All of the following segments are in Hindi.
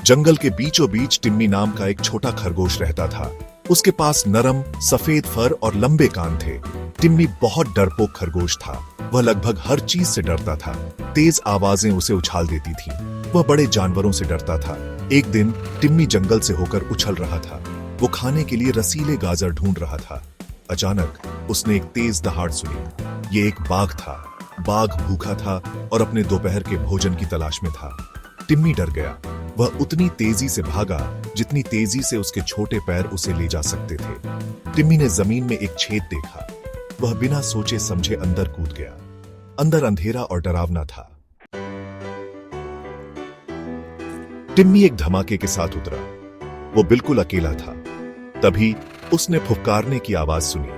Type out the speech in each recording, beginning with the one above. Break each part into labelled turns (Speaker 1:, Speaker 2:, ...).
Speaker 1: जंगल के बीचों बीच टिम्मी नाम का एक छोटा खरगोश रहता था। उसके पास नरम सफेद फर और लंबे कान थे। टिम्मी बहुत डरपोक खरगोश था। वह लगभग हर चीज से डरता था। तेज आवाजें उसे उछाल देती थीं। वह बड़े जानवरों से डरता था। एक दिन टिम्मी जंगल से होकर उछल रहा था। वो खाने के लिए रसीले गाजर ढूंढ रहा था। अचानक उसने एक तेज दहाड़ सुनी। ये एक बाघ था। बाघ भूखा था और अपने दोपहर के भोजन की तलाश में था। टिम्मी डर गया। वह उतनी तेजी से भागा जितनी तेजी से उसके छोटे पैर उसे ले जा सकते थे। टिम्मी ने जमीन में एक छेद देखा। वह बिना सोचे समझे अंदर कूद गया। अंदर अंधेरा और डरावना था। टिम्मी एक धमाके के साथ उतरा। वो बिल्कुल अकेला था। तभी उसने फुफकारने की आवाज सुनी।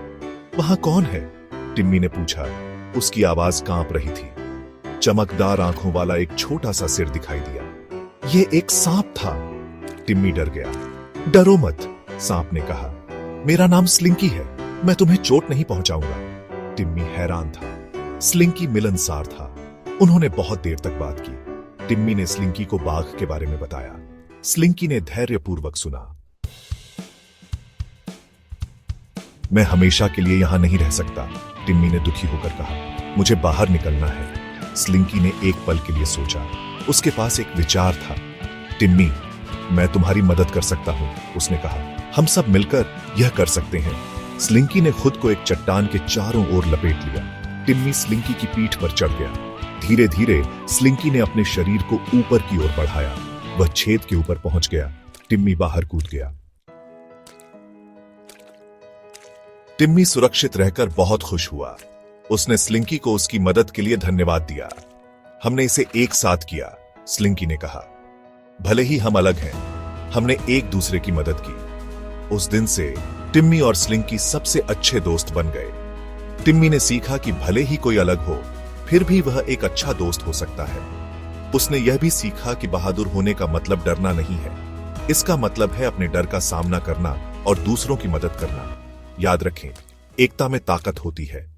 Speaker 1: वहां कौन है? टिम्मी ने पूछा। उसकी आवाज कांप रही थी। चमकदार आंखों वाला एक छोटा सा सिर दिखाई दिया। ये एक सांप था। टिम्मी डर गया। डरो मत, सांप ने कहा। मेरा नाम स्लिंकी है। मैं तुम्हें चोट नहीं पहुंचाऊंगा। टिम्मी हैरान था। स्लिंकी मिलनसार था। उन्होंने बहुत देर तक बात की। टिम्मी ने स्लिंकी को बाघ के बारे में बताया। स्लिंकी ने धैर्यपूर्वक सुना। मैं हमेशा के लिए यहां नहीं रह सकता, टिम्मी ने दुखी होकर कहा। मुझे बाहर निकलना है। स्लिंकी ने एक पल के लिए सोचा। उसके पास एक विचार था। टिम्मी, मैं तुम्हारी मदद कर सकता हूं, उसने कहा। हम सब मिलकर यह कर सकते हैं। स्लिंकी ने खुद को एक चट्टान के चारों ओर लपेट लिया। टिम्मी स्लिंकी की पीठ पर चढ़ गया। धीरे धीरे स्लिंकी ने अपने शरीर को ऊपर की ओर बढ़ाया। वह छेद के ऊपर पहुंच गया। टिम्मी बाहर कूद गया। टिम्मी सुरक्षित रहकर बहुत खुश हुआ। उसने स्लिंकी को उसकी मदद के लिए धन्यवाद दिया। हमने इसे एक साथ किया, स्लिंकी ने कहा। भले ही हम अलग हैं, हमने एक दूसरे की मदद की। उस दिन से टिम्मी और स्लिंकी सबसे अच्छे दोस्त बन गए। टिम्मी ने सीखा कि भले ही कोई अलग हो, फिर भी वह एक अच्छा दोस्त हो सकता है। उसने यह भी सीखा कि बहादुर होने का मतलब डरना नहीं है। इसका मतलब है अपने डर का सामना करना और दूसरों की मदद करना। याद रखें, एकता में ताकत होती है।